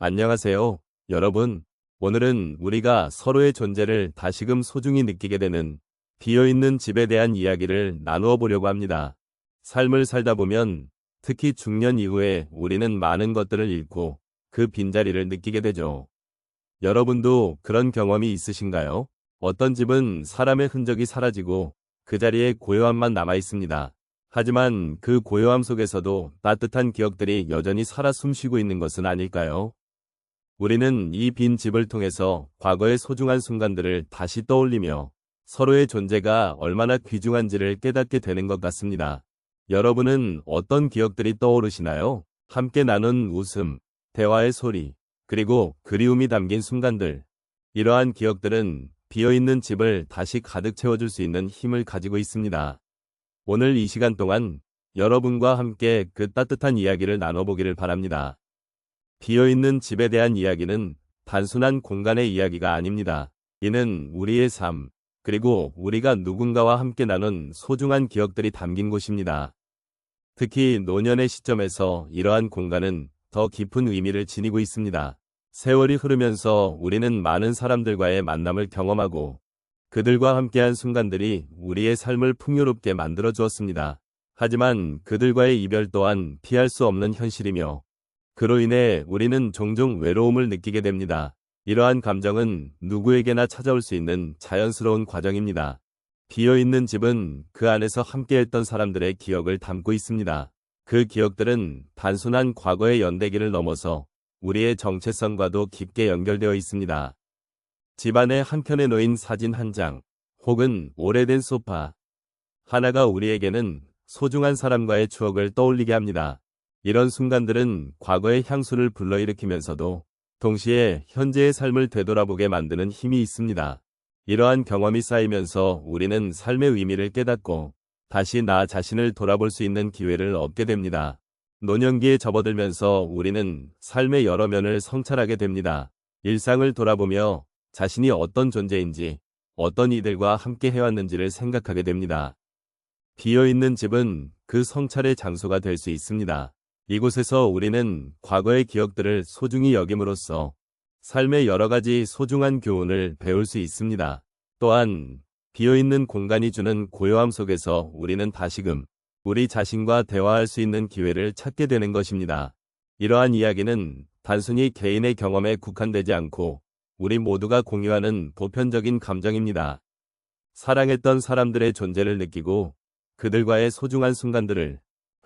안녕하세요, 여러분. 오늘은 우리가 서로의 존재를 다시금 소중히 느끼게 되는 비어있는 집에 대한 이야기를 나누어 보려고 합니다. 삶을 살다 보면 특히 중년 이후에 우리는 많은 것들을 잃고 그 빈자리를 느끼게 되죠. 여러분도 그런 경험이 있으신가요? 어떤 집은 사람의 흔적이 사라지고 그 자리에 고요함만 남아 있습니다. 하지만 그 고요함 속에서도 따뜻한 기억들이 여전히 살아 숨쉬고 있는 것은 아닐까요? 우리는 이 빈 집을 통해서 과거의 소중한 순간들을 다시 떠올리며 서로의 존재가 얼마나 귀중한지를 깨닫게 되는 것 같습니다. 여러분은 어떤 기억들이 떠오르시나요? 함께 나눈 웃음, 대화의 소리, 그리고 그리움이 담긴 순간들. 이러한 기억들은 비어있는 집을 다시 가득 채워줄 수 있는 힘을 가지고 있습니다. 오늘 이 시간 동안 여러분과 함께 그 따뜻한 이야기를 나눠보기를 바랍니다. 비어있는 집에 대한 이야기는 단순한 공간의 이야기가 아닙니다. 이는 우리의 삶, 그리고 우리가 누군가와 함께 나눈 소중한 기억들이 담긴 곳입니다. 특히 노년의 시점에서 이러한 공간은 더 깊은 의미를 지니고 있습니다. 세월이 흐르면서 우리는 많은 사람들과의 만남을 경험하고 그들과 함께한 순간들이 우리의 삶을 풍요롭게 만들어 주었습니다. 하지만 그들과의 이별 또한 피할 수 없는 현실이며 그로 인해 우리는 종종 외로움을 느끼게 됩니다. 이러한 감정은 누구에게나 찾아올 수 있는 자연스러운 과정입니다. 비어있는 집은 그 안에서 함께했던 사람들의 기억을 담고 있습니다. 그 기억들은 단순한 과거의 연대기를 넘어서 우리의 정체성과도 깊게 연결되어 있습니다. 집안의 한켠에 놓인 사진 한 장, 혹은 오래된 소파 하나가 우리에게는 소중한 사람과의 추억을 떠올리게 합니다. 이런 순간들은 과거의 향수를 불러일으키면서도 동시에 현재의 삶을 되돌아보게 만드는 힘이 있습니다. 이러한 경험이 쌓이면서 우리는 삶의 의미를 깨닫고 다시 나 자신을 돌아볼 수 있는 기회를 얻게 됩니다. 노년기에 접어들면서 우리는 삶의 여러 면을 성찰하게 됩니다. 일상을 돌아보며 자신이 어떤 존재인지, 어떤 이들과 함께 해왔는지를 생각하게 됩니다. 비어있는 집은 그 성찰의 장소가 될 수 있습니다. 이곳에서 우리는 과거의 기억들을 소중히 여김으로써 삶의 여러 가지 소중한 교훈을 배울 수 있습니다. 또한 비어있는 공간이 주는 고요함 속에서 우리는 다시금 우리 자신과 대화할 수 있는 기회를 찾게 되는 것입니다. 이러한 이야기는 단순히 개인의 경험에 국한되지 않고 우리 모두가 공유하는 보편적인 감정입니다. 사랑했던 사람들의 존재를 느끼고 그들과의 소중한 순간들을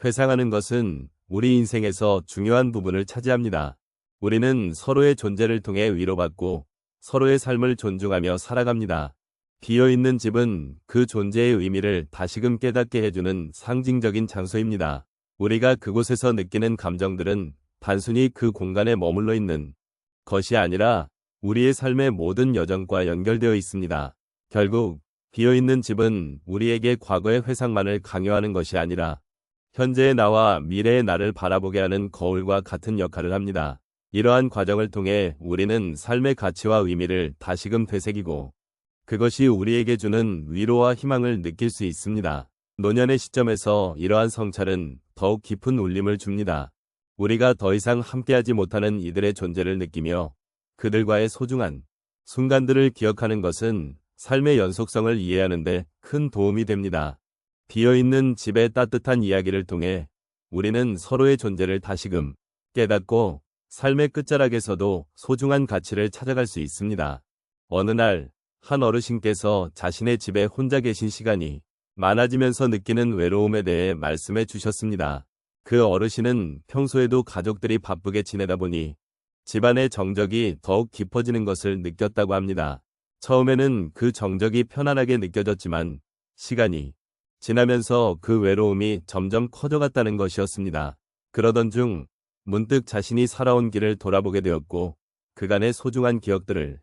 회상하는 것은 우리 인생에서 중요한 부분을 차지합니다. 우리는 서로의 존재를 통해 위로받고 서로의 삶을 존중하며 살아갑니다. 비어있는 집은 그 존재의 의미를 다시금 깨닫게 해주는 상징적인 장소입니다. 우리가 그곳에서 느끼는 감정들은 단순히 그 공간에 머물러 있는 것이 아니라 우리의 삶의 모든 여정과 연결되어 있습니다. 결국 비어있는 집은 우리에게 과거의 회상만을 강요하는 것이 아니라 현재의 나와 미래의 나를 바라보게 하는 거울과 같은 역할을 합니다. 이러한 과정을 통해 우리는 삶의 가치와 의미를 다시금 되새기고 그것이 우리에게 주는 위로와 희망을 느낄 수 있습니다. 노년의 시점에서 이러한 성찰은 더욱 깊은 울림을 줍니다. 우리가 더 이상 함께하지 못하는 이들의 존재를 느끼며 그들과의 소중한 순간들을 기억하는 것은 삶의 연속성을 이해하는 데 큰 도움이 됩니다. 비어있는 집의 따뜻한 이야기를 통해 우리는 서로의 존재를 다시금 깨닫고 삶의 끝자락에서도 소중한 가치를 찾아갈 수 있습니다. 어느 날 한 어르신께서 자신의 집에 혼자 계신 시간이 많아지면서 느끼는 외로움에 대해 말씀해 주셨습니다. 그 어르신은 평소에도 가족들이 바쁘게 지내다 보니 집안의 정적이 더욱 깊어지는 것을 느꼈다고 합니다. 처음에는 그 정적이 편안하게 느껴졌지만 시간이 지나면서 그 외로움이 점점 커져갔다는 것이었습니다. 그러던 중 문득 자신이 살아온 길을 돌아보게 되었고 그간의 소중한 기억들을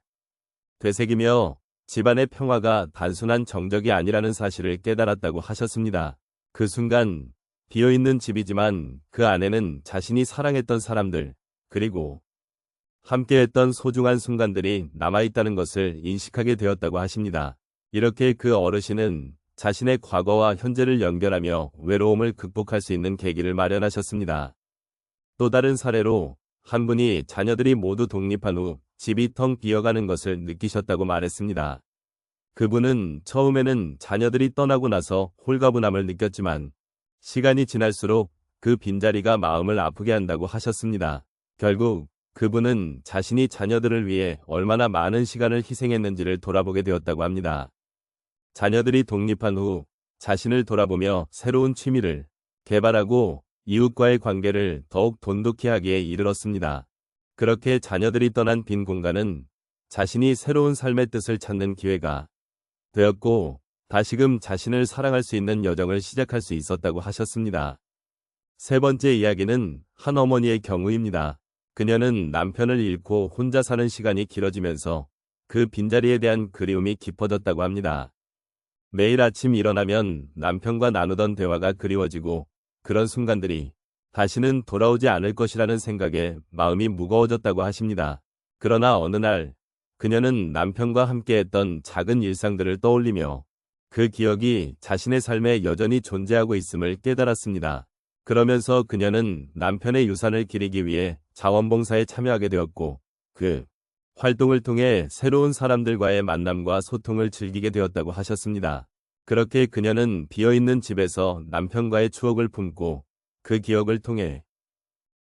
되새기며 집안의 평화가 단순한 정적이 아니라는 사실을 깨달았다고 하셨습니다. 그 순간 비어있는 집이지만 그 안에는 자신이 사랑했던 사람들 그리고 함께했던 소중한 순간들이 남아있다는 것을 인식하게 되었다고 하십니다. 이렇게 그 어르신은 자신의 과거와 현재를 연결하며 외로움을 극복할 수 있는 계기를 마련하셨습니다. 또 다른 사례로 한 분이 자녀들이 모두 독립한 후 집이 텅 비어가는 것을 느끼셨다고 말했습니다. 그분은 처음에는 자녀들이 떠나고 나서 홀가분함을 느꼈지만 시간이 지날수록 그 빈자리가 마음을 아프게 한다고 하셨습니다. 결국 그분은 자신이 자녀들을 위해 얼마나 많은 시간을 희생했는지를 돌아보게 되었다고 합니다. 자녀들이 독립한 후 자신을 돌아보며 새로운 취미를 개발하고 이웃과의 관계를 더욱 돈독히 하기에 이르렀습니다. 그렇게 자녀들이 떠난 빈 공간은 자신이 새로운 삶의 뜻을 찾는 기회가 되었고 다시금 자신을 사랑할 수 있는 여정을 시작할 수 있었다고 하셨습니다. 세 번째 이야기는 한 어머니의 경우입니다. 그녀는 남편을 잃고 혼자 사는 시간이 길어지면서 그 빈자리에 대한 그리움이 깊어졌다고 합니다. 매일 아침 일어나면 남편과 나누던 대화가 그리워지고 그런 순간들이 다시는 돌아오지 않을 것이라는 생각에 마음이 무거워졌다고 하십니다. 그러나 어느 날 그녀는 남편과 함께했던 작은 일상들을 떠올리며 그 기억이 자신의 삶에 여전히 존재하고 있음을 깨달았습니다. 그러면서 그녀는 남편의 유산을 기리기 위해 자원봉사에 참여하게 되었고 그 활동을 통해 새로운 사람들과의 만남과 소통을 즐기게 되었다고 하셨습니다. 그렇게 그녀는 비어있는 집에서 남편과의 추억을 품고 그 기억을 통해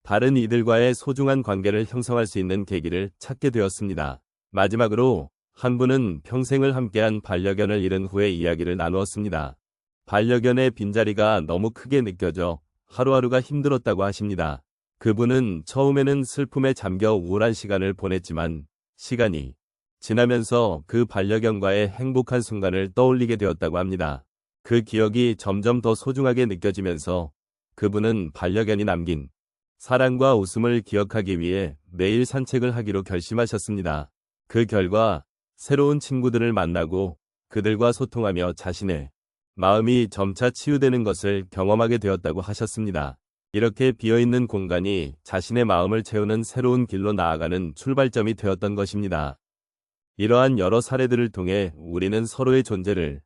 다른 이들과의 소중한 관계를 형성할 수 있는 계기를 찾게 되었습니다. 마지막으로 한 분은 평생을 함께한 반려견을 잃은 후의 이야기를 나누었습니다. 반려견의 빈자리가 너무 크게 느껴져 하루하루가 힘들었다고 하십니다. 그분은 처음에는 슬픔에 잠겨 우울한 시간을 보냈지만 시간이 지나면서 그 반려견과의 행복한 순간을 떠올리게 되었다고 합니다. 그 기억이 점점 더 소중하게 느껴지면서 그분은 반려견이 남긴 사랑과 웃음을 기억하기 위해 매일 산책을 하기로 결심하셨습니다. 그 결과 새로운 친구들을 만나고 그들과 소통하며 자신의 마음이 점차 치유되는 것을 경험하게 되었다고 하셨습니다. 이렇게 비어있는 공간이 자신의 마음을 채우는 새로운 길로 나아가는 출발점이 되었던 것입니다. 이러한 여러 사례들을 통해 우리는 서로의 존재를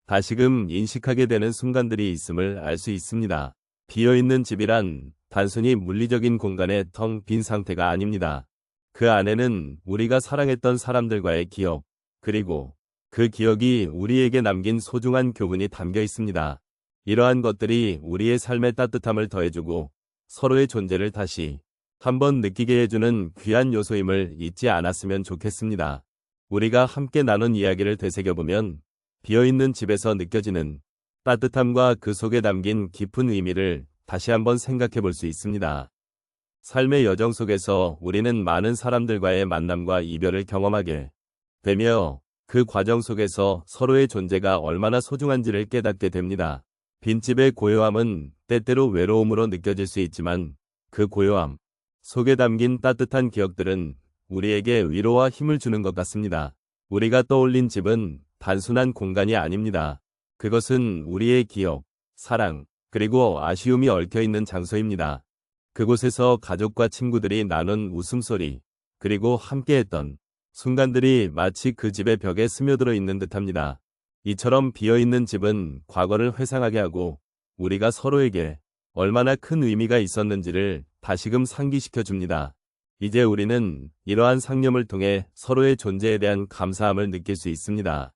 다시금 인식하게 되는 순간들이 있음을 알 수 있습니다. 비어있는 집이란 단순히 물리적인 공간의 텅 빈 상태가 아닙니다. 그 안에는 우리가 사랑했던 사람들과의 기억, 그리고 그 기억이 우리에게 남긴 소중한 교훈이 담겨 있습니다. 이러한 것들이 우리의 삶의 따뜻함을 더해주고 서로의 존재를 다시 한번 느끼게 해주는 귀한 요소임을 잊지 않았으면 좋겠습니다. 우리가 함께 나눈 이야기를 되새겨보면 비어있는 집에서 느껴지는 따뜻함과 그 속에 담긴 깊은 의미를 다시 한번 생각해 볼 수 있습니다. 삶의 여정 속에서 우리는 많은 사람들과의 만남과 이별을 경험하게 되며 그 과정 속에서 서로의 존재가 얼마나 소중한지를 깨닫게 됩니다. 빈집의 고요함은 때때로 외로움으로 느껴질 수 있지만 그 고요함 속에 담긴 따뜻한 기억들은 우리에게 위로와 힘을 주는 것 같습니다. 우리가 떠올린 집은 단순한 공간이 아닙니다. 그것은 우리의 기억, 사랑, 그리고 아쉬움이 얽혀있는 장소입니다. 그곳에서 가족과 친구들이 나눈 웃음소리, 그리고 함께했던 순간들이 마치 그 집의 벽에 스며들어 있는 듯합니다. 이처럼 비어있는 집은 과거를 회상하게 하고 우리가 서로에게 얼마나 큰 의미가 있었는지를 다시금 상기시켜 줍니다. 이제 우리는 이러한 상념을 통해 서로의 존재에 대한 감사함을 느낄 수 있습니다.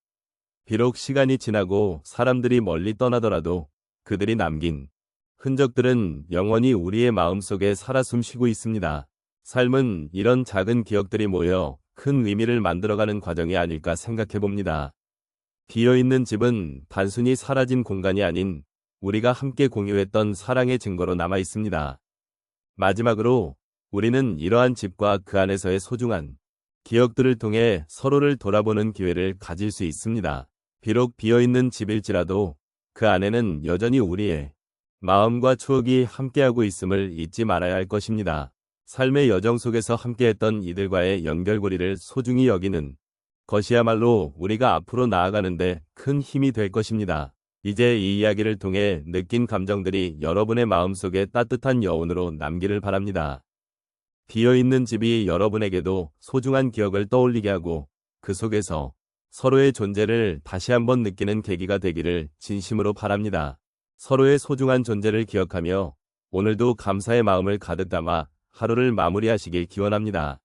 비록 시간이 지나고 사람들이 멀리 떠나더라도 그들이 남긴 흔적들은 영원히 우리의 마음속에 살아 숨쉬고 있습니다. 삶은 이런 작은 기억들이 모여 큰 의미를 만들어가는 과정이 아닐까 생각해 봅니다. 비어있는 집은 단순히 사라진 공간이 아닌 우리가 함께 공유했던 사랑의 증거로 남아 있습니다. 마지막으로 우리는 이러한 집과 그 안에서의 소중한 기억들을 통해 서로를 돌아보는 기회를 가질 수 있습니다. 비록 비어있는 집일지라도 그 안에는 여전히 우리의 마음과 추억이 함께하고 있음을 잊지 말아야 할 것입니다. 삶의 여정 속에서 함께했던 이들과의 연결고리를 소중히 여기는 것이야말로 우리가 앞으로 나아가는데 큰 힘이 될 것입니다. 이제 이 이야기를 통해 느낀 감정들이 여러분의 마음속에 따뜻한 여운으로 남기를 바랍니다. 비어있는 집이 여러분에게도 소중한 기억을 떠올리게 하고 그 속에서 서로의 존재를 다시 한번 느끼는 계기가 되기를 진심으로 바랍니다. 서로의 소중한 존재를 기억하며 오늘도 감사의 마음을 가득 담아 하루를 마무리하시길 기원합니다.